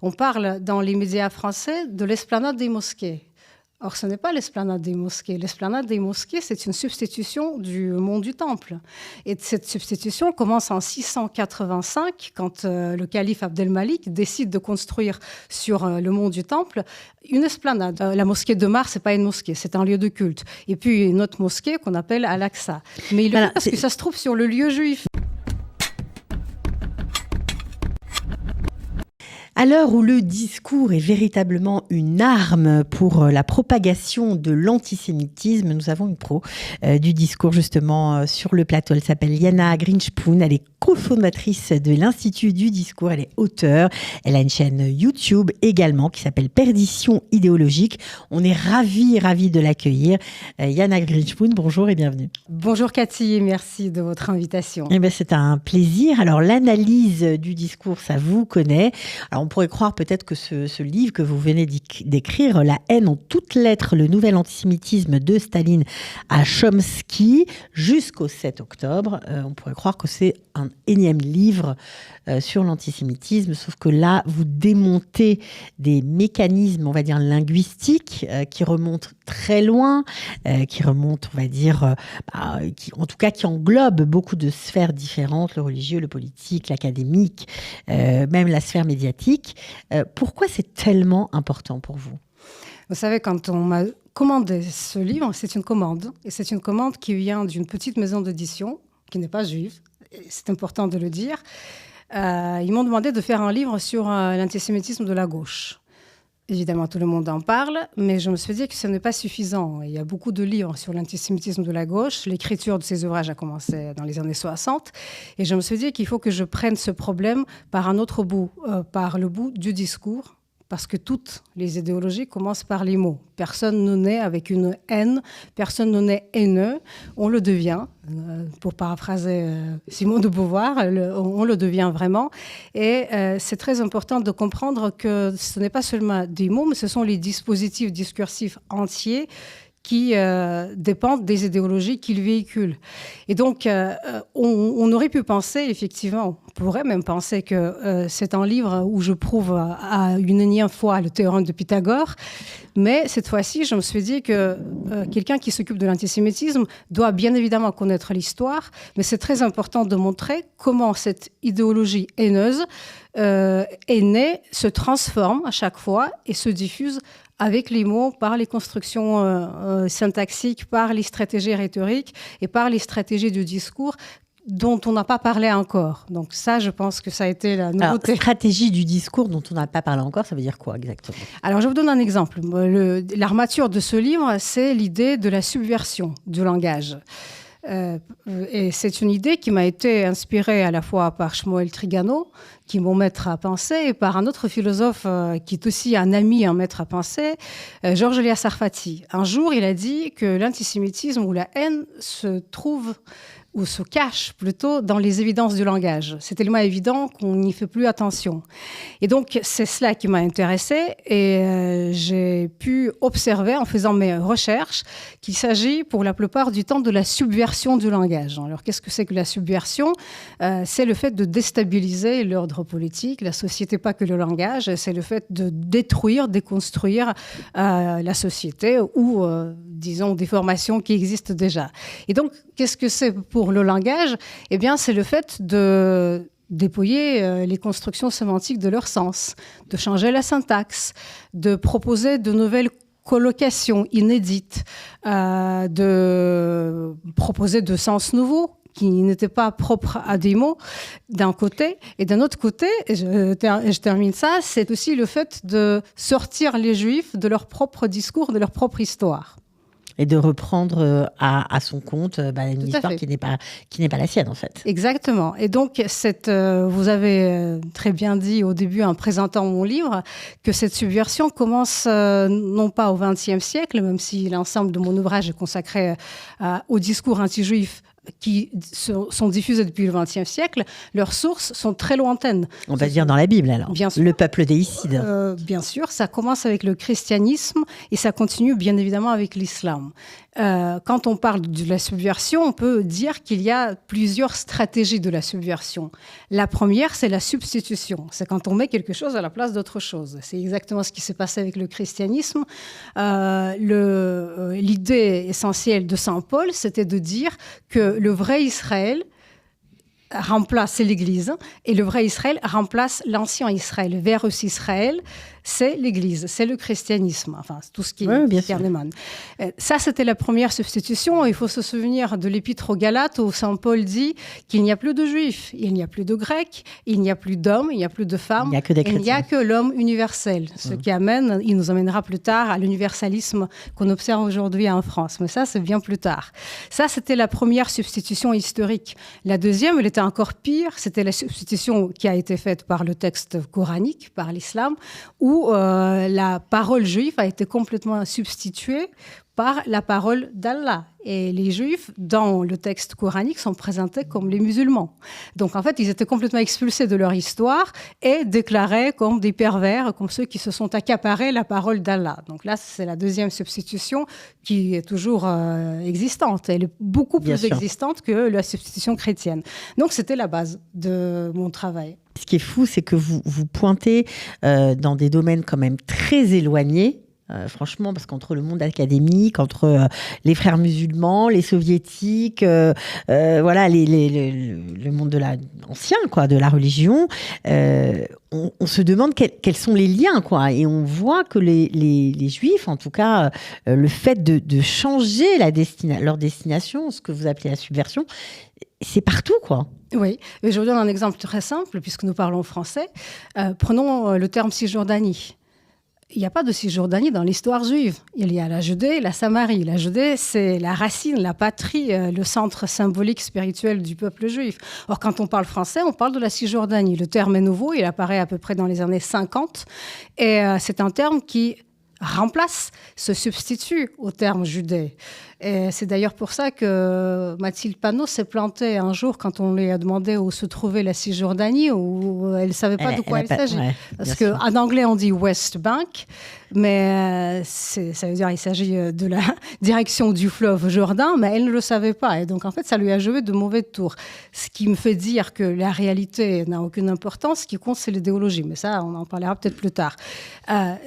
On parle dans les médias français de l'esplanade des mosquées. Or, ce n'est pas l'esplanade des mosquées. L'esplanade des mosquées, c'est une substitution du mont du Temple. Et cette substitution commence en 685, quand le calife Abdelmalik décide de construire sur le mont du Temple une esplanade. La mosquée de Mar, c'est pas une mosquée, c'est un lieu de culte. Et puis une autre mosquée qu'on appelle Al-Aqsa. Mais il le fait parce que ça se trouve sur le lieu juif. À l'heure où le discours est véritablement une arme pour la propagation de l'antisémitisme, nous avons une pro du discours justement sur le plateau. Elle s'appelle Yana Grinchpoon, elle est cofondatrice de l'Institut du discours, elle est auteure, elle a une chaîne YouTube également qui s'appelle Perdition idéologique. On est ravis de l'accueillir. Yana Grinchpoon, bonjour et bienvenue. Bonjour Cathy et merci de votre invitation. Eh bien, c'est un plaisir. Alors l'analyse du discours, ça vous connaît. Alors on pourrait croire peut-être que ce livre que vous venez d'écrire, La haine en toutes lettres, le nouvel antisémitisme de Staline à Chomsky, jusqu'au 7 octobre, on pourrait croire que c'est un énième livre sur l'antisémitisme, sauf que là, vous démontez des mécanismes, on va dire, linguistiques qui remontent très loin, qui remontent, on va dire, en tout cas, qui englobent beaucoup de sphères différentes, le religieux, le politique, l'académique, même la sphère médiatique. Pourquoi c'est tellement important pour vous ? Vous savez, quand on m'a commandé ce livre, c'est une commande. Et c'est une commande qui vient d'une petite maison d'édition, qui n'est pas juive. C'est important de le dire. Ils m'ont demandé de faire un livre sur l'antisémitisme de la gauche. Évidemment, tout le monde en parle, mais je me suis dit que ce n'est pas suffisant. Il y a beaucoup de livres sur l'antisémitisme de la gauche. L'écriture de ces ouvrages a commencé dans les années 60. Et je me suis dit qu'il faut que je prenne ce problème par un autre bout, par le bout du discours. Parce que toutes les idéologies commencent par les mots. Personne ne naît avec une haine, personne ne naît haineux. On le devient, pour paraphraser Simone de Beauvoir, on le devient vraiment. Et c'est très important de comprendre que ce n'est pas seulement des mots, mais ce sont les dispositifs discursifs entiers qui dépendent des idéologies qu'ils véhiculent. Et donc, on aurait pu penser, effectivement, on pourrait même penser que c'est un livre où je prouve à une énième fois le théorème de Pythagore, mais cette fois-ci, je me suis dit que quelqu'un qui s'occupe de l'antisémitisme doit bien évidemment connaître l'histoire, mais c'est très important de montrer comment cette idéologie haineuse est née, se transforme à chaque fois et se diffuse avec les mots, par les constructions syntaxiques, par les stratégies rhétoriques et par les stratégies du discours dont on n'a pas parlé encore. Donc ça, je pense que ça a été la nouveauté. Alors, stratégie du discours dont on n'a pas parlé encore, ça veut dire quoi exactement ? Alors, je vous donne un exemple. L'armature de ce livre, c'est l'idée de la subversion du langage. Et c'est une idée qui m'a été inspirée à la fois par Shmuel Trigano, qui est mon maître à penser, et par un autre philosophe qui est aussi un ami, un maître à penser, Georges Elias Sarfati. Un jour, il a dit que l'antisémitisme ou la haine se trouve ou se cache plutôt dans les évidences du langage. C'est tellement évident qu'on n'y fait plus attention. Et donc, c'est cela qui m'a intéressée et j'ai pu observer en faisant mes recherches qu'il s'agit pour la plupart du temps de la subversion du langage. Alors, qu'est-ce que c'est que la subversion ? C'est le fait de déstabiliser l'ordre politique, la société, pas que le langage, c'est le fait de détruire, déconstruire la société ou, disons, des formations qui existent déjà. Et donc, qu'est-ce que c'est pour le langage, eh bien, c'est le fait de dépouiller les constructions sémantiques de leur sens, de changer la syntaxe, de proposer de nouvelles collocations inédites, de proposer de sens nouveaux qui n'étaient pas propres à des mots, d'un côté. Et d'un autre côté, et je termine ça, c'est aussi le fait de sortir les Juifs de leur propre discours, de leur propre histoire. Et de reprendre à son compte une histoire qui n'est pas la sienne, en fait. Exactement. Et donc, vous avez très bien dit au début, en présentant mon livre, que cette subversion commence non pas au XXe siècle, même si l'ensemble de mon ouvrage est consacré au discours anti-juif qui sont diffusés depuis le XXe siècle, leurs sources sont très lointaines. On va dire dans la Bible, alors. Bien sûr. Le peuple déicide. Bien sûr, ça commence avec le christianisme et ça continue bien évidemment avec l'islam. Quand on parle de la subversion, on peut dire qu'il y a plusieurs stratégies de la subversion. La première, c'est la substitution. C'est quand on met quelque chose à la place d'autre chose. C'est exactement ce qui s'est passé avec le christianisme. L'idée essentielle de Saint Paul, c'était de dire que le vrai Israël remplace l'Église et le vrai Israël remplace l'ancien Israël. Verus Israël, c'est l'Église, c'est le christianisme, enfin c'est tout ce qui en émane. Ça, c'était la première substitution. Il faut se souvenir de l'Épître aux Galates où Saint Paul dit qu'il n'y a plus de Juifs, il n'y a plus de Grecs, il n'y a plus d'hommes, il n'y a plus de femmes, il n'y a que l'homme universel. Ce qui il nous amènera plus tard à l'universalisme qu'on observe aujourd'hui en France. Mais ça, c'est bien plus tard. Ça, c'était la première substitution historique. La deuxième, elle était encore pire, c'était la substitution qui a été faite par le texte coranique, par l'islam, où la parole juive a été complètement substituée par la parole d'Allah. Et les juifs, dans le texte coranique, sont présentés comme les musulmans. Donc, en fait, ils étaient complètement expulsés de leur histoire et déclarés comme des pervers, comme ceux qui se sont accaparés la parole d'Allah. Donc là, c'est la deuxième substitution qui est toujours existante. Elle est beaucoup plus existante que la substitution chrétienne. Donc, c'était la base de mon travail. Ce qui est fou, c'est que vous pointez dans des domaines quand même très éloignés. Franchement, parce qu'entre le monde académique, entre les frères musulmans, les soviétiques, voilà, le monde ancien, quoi, de la religion, on se demande quels sont les liens, quoi. Et on voit que les Juifs, en tout cas, le fait de changer leur destination, ce que vous appelez la subversion, c'est partout, quoi. Oui, mais je vous donne un exemple très simple, puisque nous parlons français. Prenons le terme Cisjordanie. Il n'y a pas de Cisjordanie dans l'histoire juive. Il y a la Judée, la Samarie. La Judée, c'est la racine, la patrie, le centre symbolique spirituel du peuple juif. Or, quand on parle français, on parle de la Cisjordanie. Le terme est nouveau, il apparaît à peu près dans les années 50. Et c'est un terme qui se substitue au terme Judée. Et c'est d'ailleurs pour ça que Mathilde Panot s'est plantée un jour quand on lui a demandé où se trouvait la Cisjordanie, où elle ne savait pas de quoi il s'agit. Ouais, parce qu'en anglais, on dit West Bank, mais ça veut dire qu'il s'agit de la direction du fleuve Jourdain, mais elle ne le savait pas. Et donc, en fait, ça lui a joué de mauvais tours. Ce qui me fait dire que la réalité n'a aucune importance. Ce qui compte, c'est l'idéologie. Mais ça, on en parlera peut-être plus tard. Un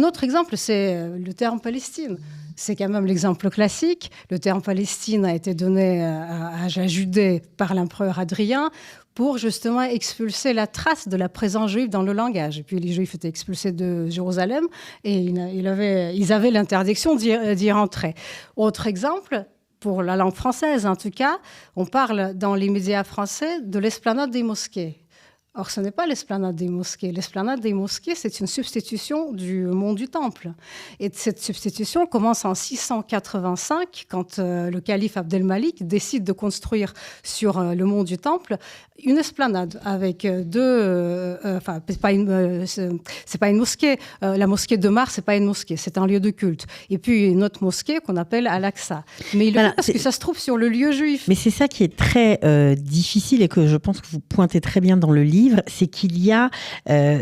autre exemple, c'est le terme Palestine. C'est quand même l'exemple classique. Le terme Palestine a été donné à la Judée par l'empereur Adrien pour justement expulser la trace de la présence juive dans le langage. Et puis les Juifs étaient expulsés de Jérusalem et ils avaient l'interdiction d'y rentrer. Autre exemple, pour la langue française en tout cas, on parle dans les médias français de l'esplanade des mosquées. Or, ce n'est pas l'esplanade des mosquées. L'esplanade des mosquées, c'est une substitution du mont du Temple. Et cette substitution commence en 685, quand le calife Abdelmalik décide de construire sur le mont du Temple une esplanade avec c'est pas une mosquée. La mosquée de Mars, c'est pas une mosquée, c'est un lieu de culte. Et puis une autre mosquée qu'on appelle Al-Aqsa. Mais il le fait parce que ça se trouve sur le lieu juif. Mais c'est ça qui est très difficile et que je pense que vous pointez très bien dans le livre. C'est qu'il y a,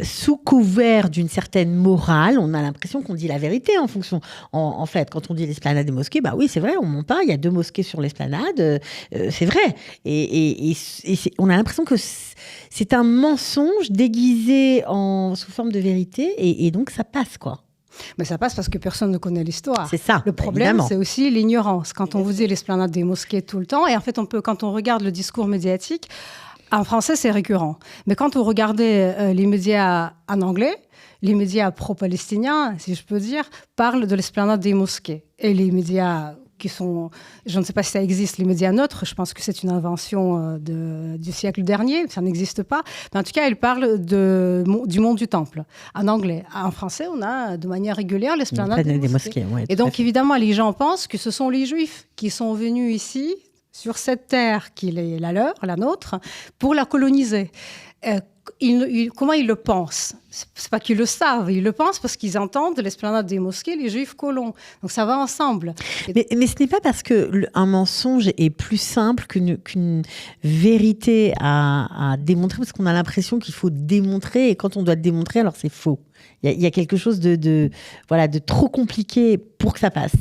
sous couvert d'une certaine morale, on a l'impression qu'on dit la vérité en fonction. En fait, quand on dit l'esplanade des mosquées, bah oui, c'est vrai, on ment pas, il y a 2 mosquées sur l'esplanade, c'est vrai. Et on a l'impression que c'est un mensonge déguisé sous forme de vérité, et donc ça passe, quoi. Mais ça passe parce que personne ne connaît l'histoire. C'est ça. Le problème, évidemment, c'est aussi l'ignorance. Quand on vous dit l'esplanade des mosquées tout le temps, et en fait, quand on regarde le discours médiatique, en français, c'est récurrent. Mais quand vous regardez les médias en anglais, les médias pro-palestiniens, si je peux dire, parlent de l'esplanade des mosquées. Et les médias qui sont, je ne sais pas si ça existe, les médias neutres, je pense que c'est une invention du siècle dernier, ça n'existe pas. Mais en tout cas, ils parlent du mont du Temple, en anglais. En français, on a de manière régulière l'esplanade des mosquées. Ouais, et donc, évidemment, les gens pensent que ce sont les Juifs qui sont venus ici, sur cette terre qui est la leur, la nôtre, pour la coloniser. Comment ils le pensent ? C'est pas qu'ils le savent, ils le pensent parce qu'ils entendent l'esplanade des mosquées, les Juifs colons. Donc ça va ensemble. Mais ce n'est pas parce qu'un mensonge est plus simple qu'une vérité à démontrer, parce qu'on a l'impression qu'il faut démontrer, et quand on doit démontrer, alors c'est faux. Il y a quelque chose de trop compliqué pour que ça passe.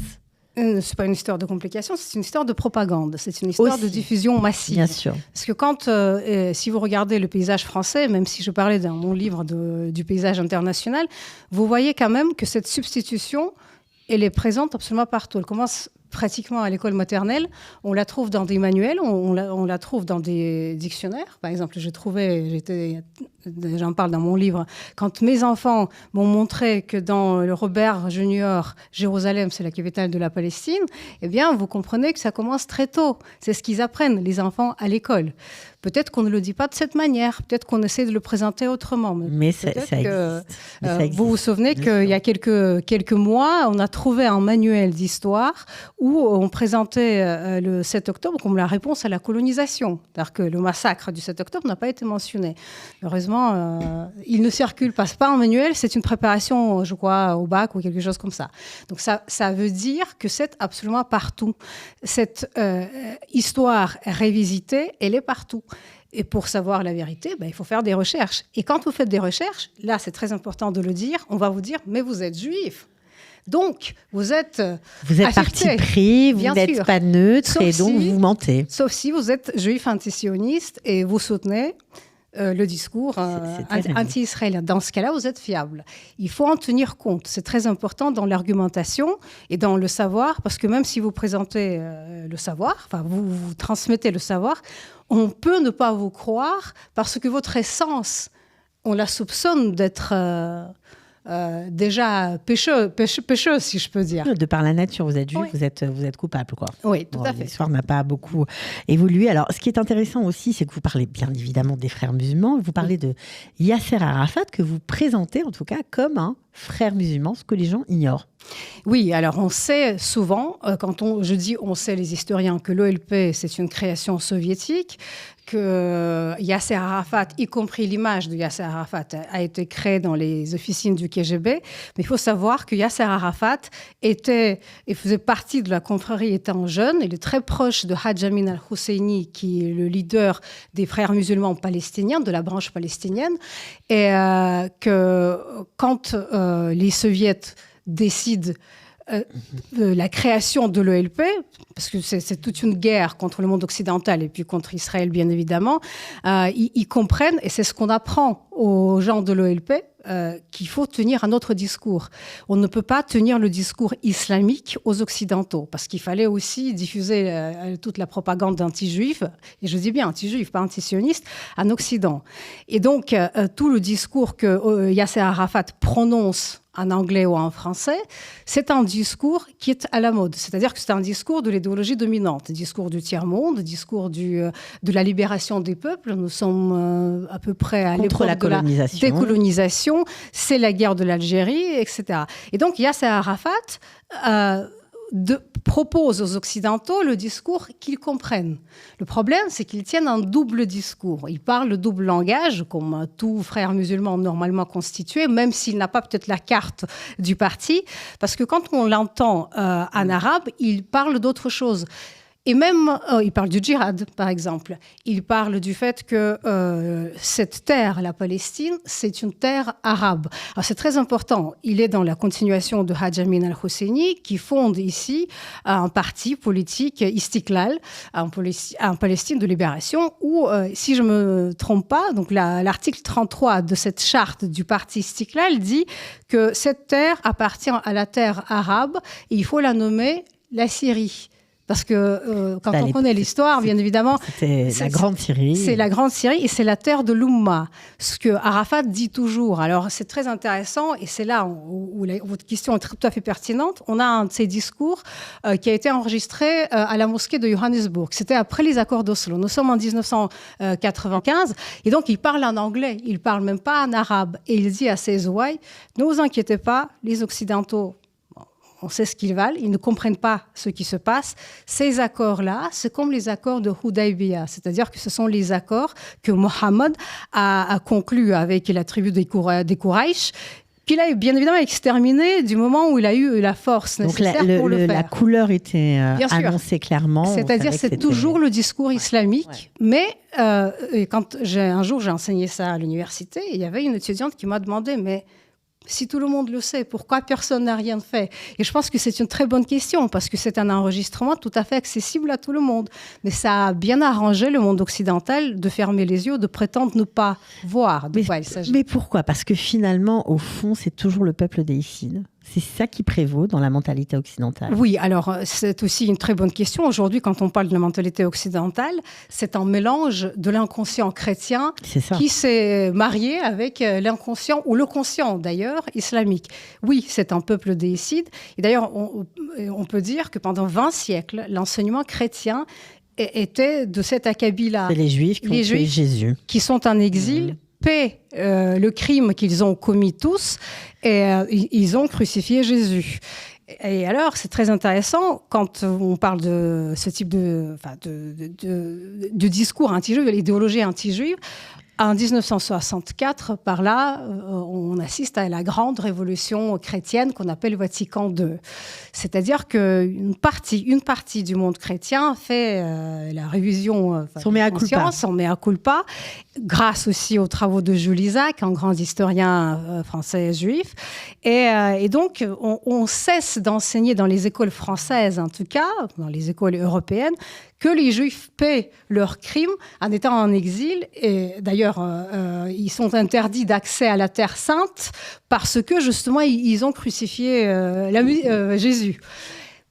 C'est pas une histoire de complication, c'est une histoire de propagande, c'est une histoire de diffusion massive. Bien sûr. Parce que si vous regardez le paysage français, même si je parlais dans mon livre du paysage international, vous voyez quand même que cette substitution, elle est présente absolument partout. Elle commence pratiquement à l'école maternelle. On la trouve dans des manuels, on la trouve dans des dictionnaires. Par exemple, j'en parle dans mon livre, quand mes enfants m'ont montré que dans le Robert Junior, Jérusalem, c'est la capitale de la Palestine, eh bien, vous comprenez que ça commence très tôt. C'est ce qu'ils apprennent, les enfants, à l'école. Peut-être qu'on ne le dit pas de cette manière, peut-être qu'on essaie de le présenter autrement. Mais ça existe. Vous vous souvenez qu'il y a quelques mois, on a trouvé un manuel d'histoire où on présentait le 7 octobre comme la réponse à la colonisation. C'est-à-dire que le massacre du 7 octobre n'a pas été mentionné. Heureusement, il ne circule pas. Ce n'est pas un manuel, c'est une préparation, je crois, au bac ou quelque chose comme ça. Donc ça veut dire que c'est absolument partout. Cette histoire révisitée, elle est partout. Et pour savoir la vérité, il faut faire des recherches. Et quand vous faites des recherches, là, c'est très important de le dire, on va vous dire, mais vous êtes juif. Donc, vous êtes parti pris, vous n'êtes pas neutre et donc vous mentez. Sauf si vous êtes juif antisioniste et vous soutenez le discours anti-israélien. Dans ce cas-là, vous êtes fiable. Il faut en tenir compte. C'est très important dans l'argumentation et dans le savoir, parce que même si vous présentez le savoir, enfin, vous transmettez le savoir, on peut ne pas vous croire parce que votre essence, on la soupçonne d'être déjà pécheuse, si je peux dire. De par la nature, vous êtes juif, oui. vous êtes coupable, quoi. Oui, tout à fait. L'histoire n'a pas beaucoup évolué. Alors, ce qui est intéressant aussi, c'est que vous parlez bien évidemment des frères musulmans, vous parlez de Yasser Arafat, que vous présentez en tout cas comme un frère musulman, ce que les gens ignorent. Oui, alors on sait souvent, je dis on sait les historiens, que l'OLP, c'est une création soviétique, que Yasser Arafat, y compris l'image de Yasser Arafat, a été créée dans les officines du KGB. Mais il faut savoir que Yasser Arafat faisait partie de la confrérie étant jeune. Il est très proche de Haj Amin al-Husseini, qui est le leader des frères musulmans palestiniens, de la branche palestinienne. Et que quand les soviets décident la création de l'OLP, parce que c'est toute une guerre contre le monde occidental et puis contre Israël, bien évidemment, ils comprennent, et c'est ce qu'on apprend aux gens de l'OLP, qu'il faut tenir un autre discours. On ne peut pas tenir le discours islamique aux Occidentaux, parce qu'il fallait aussi diffuser toute la propagande anti-juive, et je dis bien anti-juive, pas anti-sioniste, en Occident. Et donc, tout le discours que Yasser Arafat prononce en anglais ou en français, c'est un discours qui est à la mode. C'est-à-dire que c'est un discours de l'idéologie dominante, discours du tiers-monde, discours de la libération des peuples. Nous sommes à peu près à l'époque de la décolonisation. C'est la guerre de l'Algérie, etc. Et donc, Yasser Arafat propose aux Occidentaux le discours qu'ils comprennent. Le problème, c'est qu'ils tiennent un double discours. Ils parlent le double langage, comme tout frère musulman normalement constitué, même s'il n'a pas peut-être la carte du parti, parce que quand on l'entend en arabe, il parle d'autre chose. Et même, il parle du djihad, par exemple. Il parle du fait que cette terre, la Palestine, c'est une terre arabe. Alors, c'est très important. Il est dans la continuation de Haj Amin al-Husseini, qui fonde ici un parti politique Istiklal, en Palestine de libération, où, si je ne me trompe pas, donc l'article 33 de cette charte du parti Istiklal dit que cette terre appartient à la terre arabe et il faut la nommer la Syrie. Parce que quand on connaît l'histoire, bien évidemment... C'est la Grande Syrie. C'est la Grande Syrie et c'est la terre de l'Oumma. Ce que Arafat dit toujours. Alors, c'est très intéressant et c'est là où votre question est tout à fait pertinente. On a un de ses discours qui a été enregistré à la mosquée de Johannesburg. C'était après les accords d'Oslo. Nous sommes en 1995 et donc il parle en anglais. Il ne parle même pas en arabe. Et il dit à ses ouailles, ne vous inquiétez pas, les Occidentaux, on sait ce qu'ils valent, ils ne comprennent pas ce qui se passe. Ces accords-là, c'est comme les accords de Hudaybiya, c'est-à-dire que ce sont les accords que Mohammed a conclus avec la tribu des Quraysh, qu'il a bien évidemment exterminé du moment où il a eu la force nécessaire pour le faire. La couleur était annoncée clairement. C'est-à-dire c'est toujours le discours islamique, mais quand un jour j'ai enseigné ça à l'université, il y avait une étudiante qui m'a demandé, mais Si tout le monde le sait, pourquoi personne n'a rien fait? Et je pense que c'est une très bonne question, parce que c'est un enregistrement tout à fait accessible à tout le monde. Mais ça a bien arrangé le monde occidental de fermer les yeux, de prétendre ne pas voir de quoi il s'agit. Mais pourquoi? Parce que finalement, au fond, c'est toujours le peuple déicide. C'est ça qui prévaut dans la mentalité occidentale. Oui, alors c'est aussi une très bonne question. Aujourd'hui, quand on parle de la mentalité occidentale, c'est un mélange de l'inconscient chrétien qui s'est marié avec l'inconscient, ou le conscient d'ailleurs, islamique. Oui, c'est un peuple déicide. Et d'ailleurs, on peut dire que pendant 20 siècles, l'enseignement chrétien était de cet acabit-là. C'est les Juifs qui ont tué Jésus. Qui sont en exil. Paient le crime qu'ils ont commis tous, et ils ont crucifié Jésus. Et alors, c'est très intéressant quand on parle de ce type de discours anti-juif, de l'idéologie anti-juive. En 1964, par là, on assiste à la grande révolution chrétienne qu'on appelle Vatican II. C'est-à-dire qu'une partie du monde chrétien fait la révision son mea culpa, grâce aussi aux travaux de Jules Isaac, un grand historien français juif. Et donc, on cesse d'enseigner dans les écoles françaises, en tout cas, dans les écoles européennes, que les Juifs paient leurs crimes en étant en exil. Et d'ailleurs, ils sont interdits d'accès à la Terre Sainte parce que, justement, ils ont crucifié Jésus.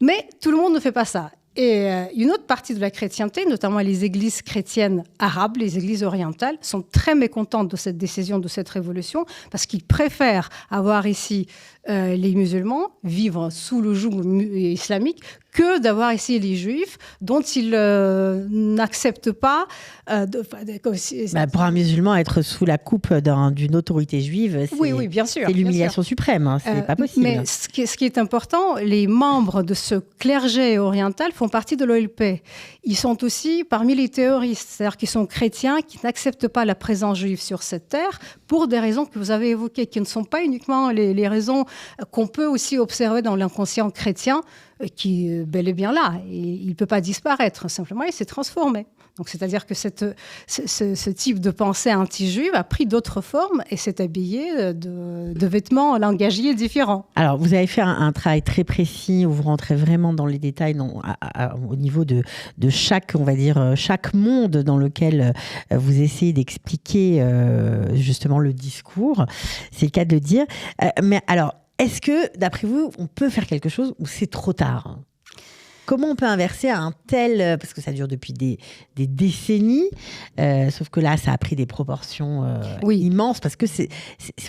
Mais tout le monde ne fait pas ça. Et une autre partie de la chrétienté, notamment les églises chrétiennes arabes, les églises orientales, sont très mécontentes de cette décision, de cette révolution, parce qu'ils préfèrent avoir ici les musulmans, vivre sous le joug islamique, que d'avoir ici les juifs, dont ils n'acceptent pas... pour un musulman, être sous la coupe d'une autorité juive, oui, bien sûr, c'est l'humiliation suprême, hein, c'est pas possible. Mais ce qui est important, les membres de ce clergé oriental font partie de l'OLP. Ils sont aussi parmi les terroristes, c'est-à-dire qu'ils sont chrétiens, qui n'acceptent pas la présence juive sur cette terre, pour des raisons que vous avez évoquées, qui ne sont pas uniquement les raisons qu'on peut aussi observer dans l'inconscient chrétien, qui est bel et bien là. Et il ne peut pas disparaître, simplement il s'est transformé. Donc, c'est-à-dire que ce type de pensée anti-juive a pris d'autres formes et s'est habillé de vêtements langagiers différents. Alors, vous avez fait un travail très précis où vous rentrez vraiment dans les détails au niveau de chaque, on va dire, chaque monde dans lequel vous essayez d'expliquer justement le discours. C'est le cas de le dire. Mais alors, est-ce que, d'après vous, on peut faire quelque chose ou c'est trop tard ? Comment on peut inverser un tel... Parce que ça dure depuis des décennies, sauf que là, ça a pris des proportions immenses, parce que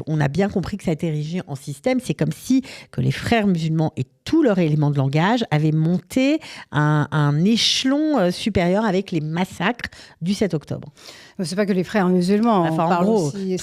on a bien compris que ça a été érigé en système. C'est comme si que les frères musulmans et tous leurs éléments de langage avaient monté un échelon supérieur avec les massacres du 7 octobre. Ce n'est pas que les frères musulmans. Enfin, en gros, aussi,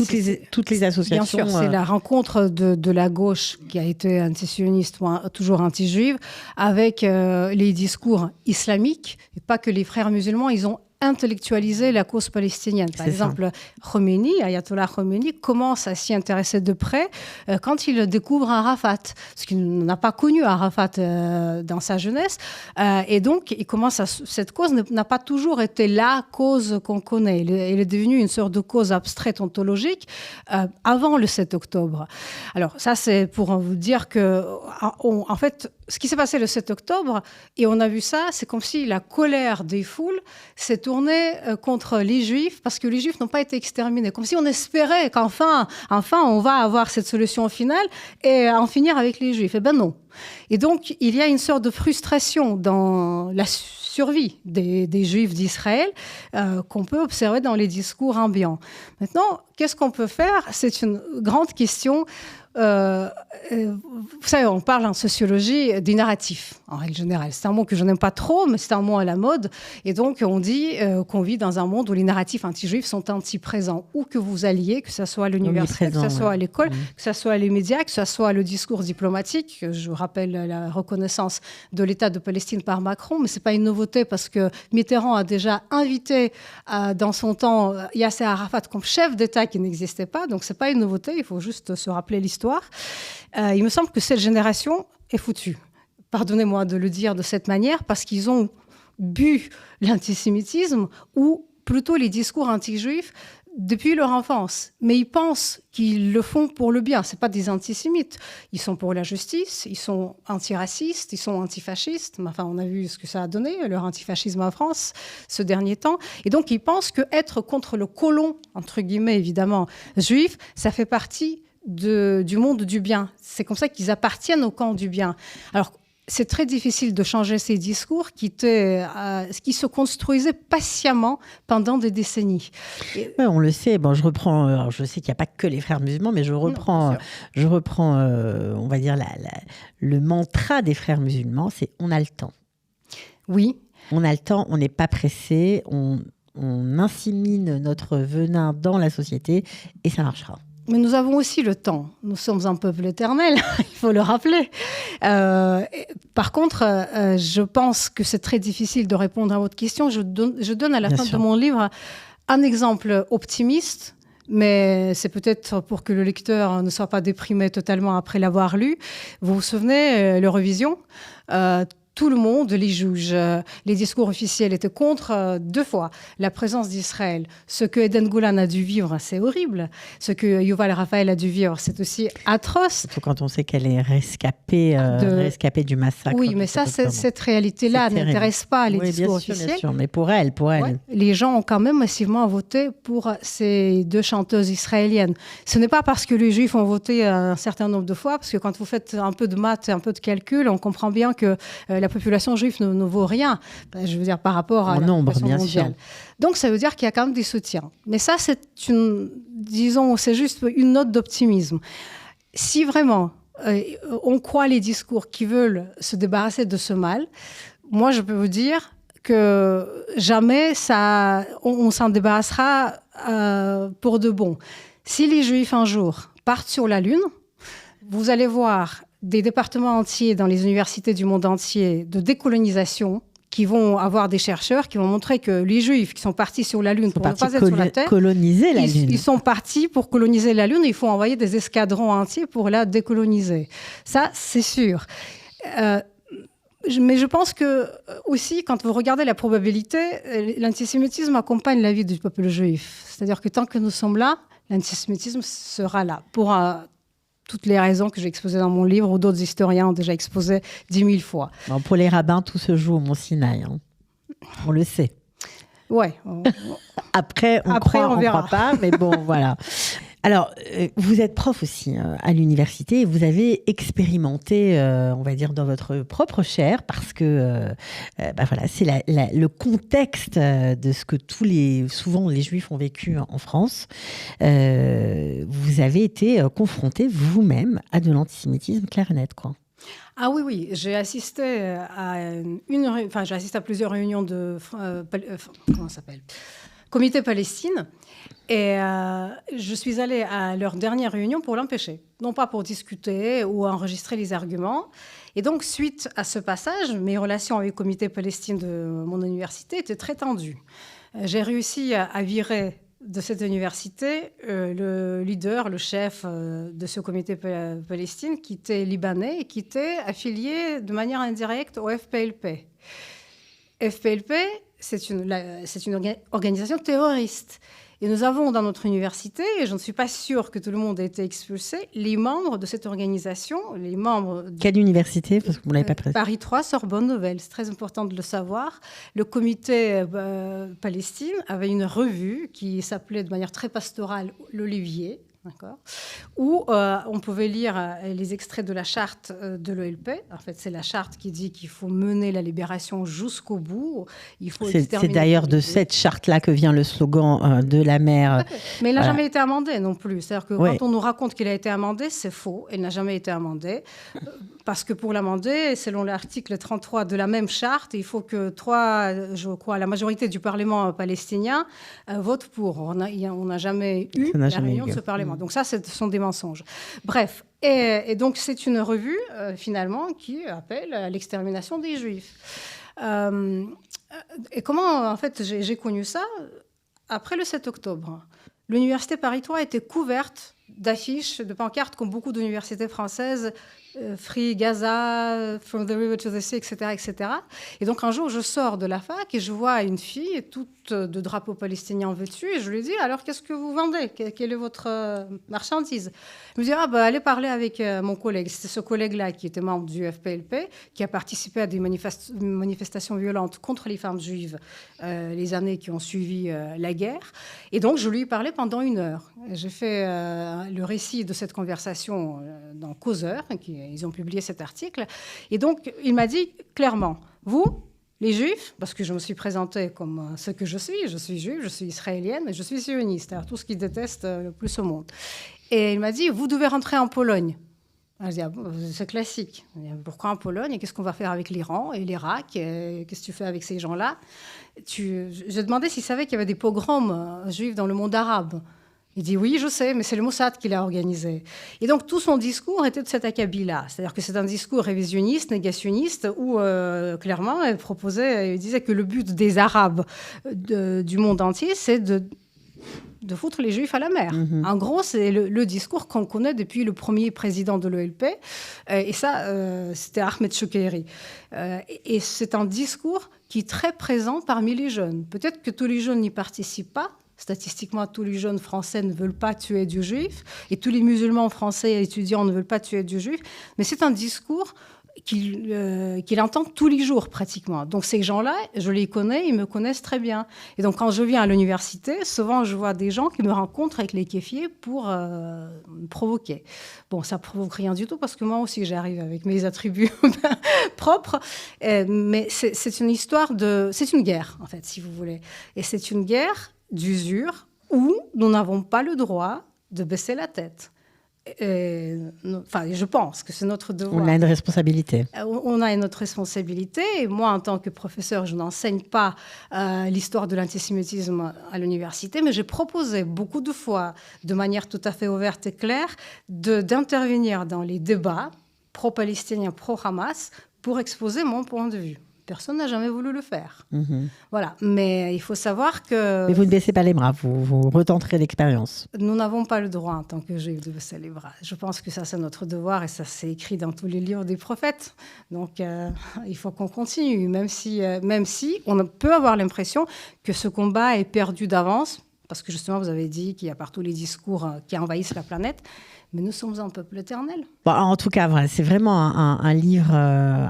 toutes les associations... Bien sûr, c'est la rencontre de la gauche qui a été antisioniste ou toujours anti-juive avec les discours islamiques. Et pas que les frères musulmans, ils ont intellectualiser la cause palestinienne. Par exemple, Khomeini, Ayatollah Khomeini, commence à s'y intéresser de près quand il découvre Arafat, parce qu'il n'a pas connu Arafat dans sa jeunesse. Et donc, cette cause n'a pas toujours été la cause qu'on connaît. Elle est devenue une sorte de cause abstraite ontologique avant le 7 octobre. Alors, ça, c'est pour vous dire que, en fait, ce qui s'est passé le 7 octobre, et on a vu ça, c'est comme si la colère des foules s'est tournée contre les Juifs, parce que les Juifs n'ont pas été exterminés. Comme si on espérait qu'enfin, on va avoir cette solution finale et en finir avec les Juifs. Eh bien non. Et donc, il y a une sorte de frustration dans la survie des Juifs d'Israël qu'on peut observer dans les discours ambiants. Maintenant, qu'est-ce qu'on peut faire ? C'est une grande question. Vous savez, on parle en sociologie du narratif, en règle générale. C'est un mot que je n'aime pas trop, mais c'est un mot à la mode. Et donc, on dit qu'on vit dans un monde où les narratifs anti-juifs sont anti-présents. Où que vous alliez, que ce soit à l'université, que ce soit à l'école, que ce soit les médias, que ce soit le discours diplomatique. Je rappelle la reconnaissance de l'État de Palestine par Macron, mais ce n'est pas une nouveauté parce que Mitterrand a déjà invité dans son temps Yasser Arafat comme chef d'État qui n'existait pas. Donc, ce n'est pas une nouveauté, il faut juste se rappeler l'histoire. Il me semble que cette génération est foutue. Pardonnez-moi de le dire de cette manière, parce qu'ils ont bu l'antisémitisme ou plutôt les discours anti-juifs depuis leur enfance. Mais ils pensent qu'ils le font pour le bien. Ce n'est pas des antisémites. Ils sont pour la justice, ils sont antiracistes, ils sont antifascistes. Enfin, on a vu ce que ça a donné, leur antifascisme en France, ce dernier temps. Et donc, ils pensent qu'être contre le colon, entre guillemets, évidemment, juif, ça fait partie du monde du bien. C'est comme ça qu'ils appartiennent au camp du bien. Alors, c'est très difficile de changer ces discours qui se construisaient patiemment pendant des décennies. Oui, on le sait. Bon, je reprends. Alors je sais qu'il n'y a pas que les frères musulmans, mais je reprends, on va dire, le mantra des frères musulmans, c'est on a le temps. Oui. On a le temps, on n'est pas pressé, on insémine notre venin dans la société et ça marchera. Mais nous avons aussi le temps. Nous sommes un peuple éternel, il faut le rappeler. Par contre, je pense que c'est très difficile de répondre à votre question. Je donne à la fin de mon livre un exemple optimiste, mais c'est peut-être pour que le lecteur ne soit pas déprimé totalement après l'avoir lu. Vous vous souvenez, l'Eurovision tout le monde les juge. Les discours officiels étaient contre 2 fois la présence d'Israël. Ce que Eden Golan a dû vivre, c'est horrible. Ce que Yuval Raphaël a dû vivre, c'est aussi atroce. Surtout quand on sait qu'elle est rescapée du massacre. Oui, mais ça, cette réalité-là n'intéresse pas les discours officiels. Bien sûr, mais pour elle. Ouais, les gens ont quand même massivement voté pour ces 2 chanteuses israéliennes. Ce n'est pas parce que les Juifs ont voté un certain nombre de fois, parce que quand vous faites un peu de maths, un peu de calcul, on comprend bien que la population juive ne vaut rien, je veux dire, par rapport à la population mondiale. Donc, ça veut dire qu'il y a quand même des soutiens. Mais ça, c'est juste une note d'optimisme. Si vraiment on croit les discours qui veulent se débarrasser de ce mal, moi, je peux vous dire que jamais on s'en débarrassera pour de bon. Si les Juifs, un jour, partent sur la Lune, vous allez voir des départements entiers dans les universités du monde entier de décolonisation qui vont avoir des chercheurs qui vont montrer que les Juifs qui sont partis sur la Lune pour ne pas être sur la Terre, coloniser la Lune. Ils sont partis pour coloniser la Lune et il faut envoyer des escadrons entiers pour la décoloniser. Ça, c'est sûr. Mais je pense que aussi, quand vous regardez la probabilité, l'antisémitisme accompagne la vie du peuple juif. C'est-à-dire que tant que nous sommes là, l'antisémitisme sera là pour toutes les raisons que j'ai exposées dans mon livre ou d'autres historiens ont déjà exposées 10 000 fois. Bon, pour les rabbins, tout se joue au Mont Sinaï. Hein. On le sait. Ouais. Après, on verra. Croit pas, mais bon, voilà. Alors, vous êtes prof aussi à l'université et vous avez expérimenté, on va dire, dans votre propre chair, parce que voilà, c'est le contexte de ce que souvent les Juifs ont vécu en France. Vous avez été confronté vous-même à de l'antisémitisme clair et net, quoi. Ah oui, j'ai assisté à plusieurs réunions de comment ça s'appelle, Comité Palestine. Et je suis allée à leur dernière réunion pour l'empêcher, non pas pour discuter ou enregistrer les arguments. Et donc, suite à ce passage, mes relations avec le Comité Palestine de mon université étaient très tendues. J'ai réussi à virer de cette université le leader, le chef de ce Comité Palestine, qui était libanais et qui était affilié de manière indirecte au FPLP. FPLP, c'est une organisation terroriste. Et nous avons dans notre université, et je ne suis pas sûre que tout le monde ait été expulsé, les membres de cette organisation, les membres... Quelle université? Parce que vous ne l'avez pas précisé. Paris 3, Sorbonne Nouvelle, c'est très important de le savoir. Le comité Palestine avait une revue qui s'appelait de manière très pastorale l'Olivier, d'accord, où on pouvait lire les extraits de la charte de l'OLP. En fait, c'est la charte qui dit qu'il faut mener la libération jusqu'au bout. C'est d'ailleurs de cette charte-là que vient le slogan de la mère. Mais il n'a jamais été amendé non plus. C'est-à-dire que quand on nous raconte qu'il a été amendé, c'est faux. Il n'a jamais été amendé. Parce que pour l'amender, selon l'article 33 de la même charte, il faut que la majorité du Parlement palestinien vote pour. On n'a jamais eu la réunion de ce Parlement. Donc ça, ce sont des mensonges. Bref, et donc c'est une revue, finalement, qui appelle à l'extermination des Juifs. Et comment, en fait, j'ai connu ça? Après le 7 octobre. L'Université Paris 3 était couverte d'affiches, de pancartes, comme beaucoup d'universités françaises, Free Gaza, From the River to the Sea, etc., etc. Et donc, un jour, je sors de la fac et je vois une fille toute de drapeaux palestiniens vêtue et je lui dis, alors, qu'est-ce que vous vendez? Quelle est votre marchandise? Elle me dit, allez parler avec mon collègue. C'était ce collègue-là qui était membre du FPLP, qui a participé à des manifestations violentes contre les femmes juives les années qui ont suivi la guerre. Et donc, je lui ai parlé pendant 1 heure. J'ai fait le récit de cette conversation dans Causeur, ils ont publié cet article. Et donc, il m'a dit clairement, vous, les Juifs, parce que je me suis présentée comme ce que je suis juive, je suis israélienne, et je suis sioniste, c'est-à-dire tout ce qu'ils détestent le plus au monde. Et il m'a dit, vous devez rentrer en Pologne. Je dis, c'est classique. Pourquoi en Pologne? Et qu'est-ce qu'on va faire avec l'Iran et l'Irak? Qu'est-ce que tu fais avec ces gens-là? J'ai demandé s'il savait qu'il y avait des pogroms juifs dans le monde arabe. Il dit, oui, je sais, mais c'est le Mossad qui l'a organisé. Et donc, tout son discours était de cet acabit-là. C'est-à-dire que c'est un discours révisionniste, négationniste, où, clairement, elle disait que le but des Arabes du monde entier, c'est de foutre les Juifs à la mer. Mm-hmm. En gros, c'est le discours qu'on connaît depuis le premier président de l'OLP. Et ça, c'était Ahmed Shukeri. Et c'est un discours qui est très présent parmi les jeunes. Peut-être que tous les jeunes n'y participent pas. Statistiquement, tous les jeunes français ne veulent pas tuer du juif. Et tous les musulmans français étudiants ne veulent pas tuer du juif. Mais c'est un discours qu'il entend tous les jours pratiquement. Donc ces gens-là, je les connais, ils me connaissent très bien. Et donc quand je viens à l'université, souvent je vois des gens qui me rencontrent avec les kéfiers pour me provoquer. Bon, ça provoque rien du tout parce que moi aussi j'arrive avec mes attributs propres. Mais c'est une histoire c'est une guerre en fait, si vous voulez. Et c'est une guerre d'usure où nous n'avons pas le droit de baisser la tête. Je pense que c'est notre devoir. On a une responsabilité. On a notre responsabilité. Et moi, en tant que professeur, je n'enseigne pas l'histoire de l'antisémitisme à l'université, mais j'ai proposé beaucoup de fois, de manière tout à fait ouverte et claire, d'intervenir dans les débats pro-palestiniens, pro-Hamas, pour exposer mon point de vue. Personne n'a jamais voulu le faire. Mm-hmm. Voilà. Mais il faut savoir que... Mais vous ne baissez pas les bras, vous retenterez l'expérience. Nous n'avons pas le droit, en tant que juifs, de baisser les bras. Je pense que ça, c'est notre devoir et ça, c'est écrit dans tous les livres des prophètes. Donc, il faut qu'on continue, même si on peut avoir l'impression que ce combat est perdu d'avance, parce que justement, vous avez dit qu'il y a partout les discours qui envahissent la planète. Mais nous sommes un peuple éternel. Bon, en tout cas, voilà, c'est vraiment un livre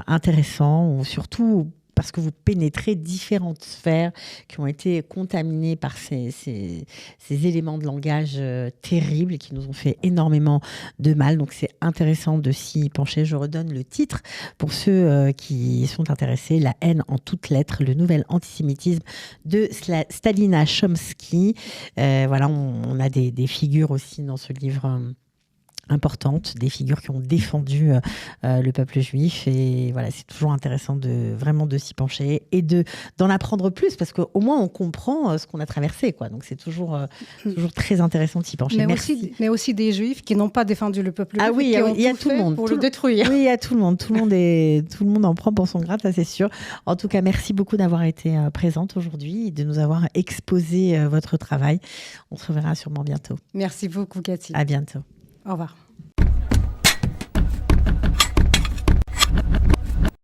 intéressant, surtout parce que vous pénétrez différentes sphères qui ont été contaminées par ces éléments de langage terribles qui nous ont fait énormément de mal. Donc, c'est intéressant de s'y pencher. Je redonne le titre pour ceux qui sont intéressés. La haine en toutes lettres, le nouvel antisémitisme de Stalina Chomsky. Voilà, on a des figures aussi dans ce livre importantes, des figures qui ont défendu le peuple juif. Et voilà, c'est toujours intéressant vraiment de s'y pencher et d'en apprendre plus, parce qu'au moins on comprend ce qu'on a traversé, quoi. Donc c'est toujours très intéressant de s'y pencher. Mais aussi des juifs qui n'ont pas défendu le peuple juif. Ah oui, il y a tout le monde pour le détruire. Oui, il y a tout le monde. Tout le monde en prend pour son grade, ça c'est sûr. En tout cas, merci beaucoup d'avoir été présente aujourd'hui et de nous avoir exposé votre travail. On se reverra sûrement bientôt. Merci beaucoup, Cathy. À bientôt. Au revoir.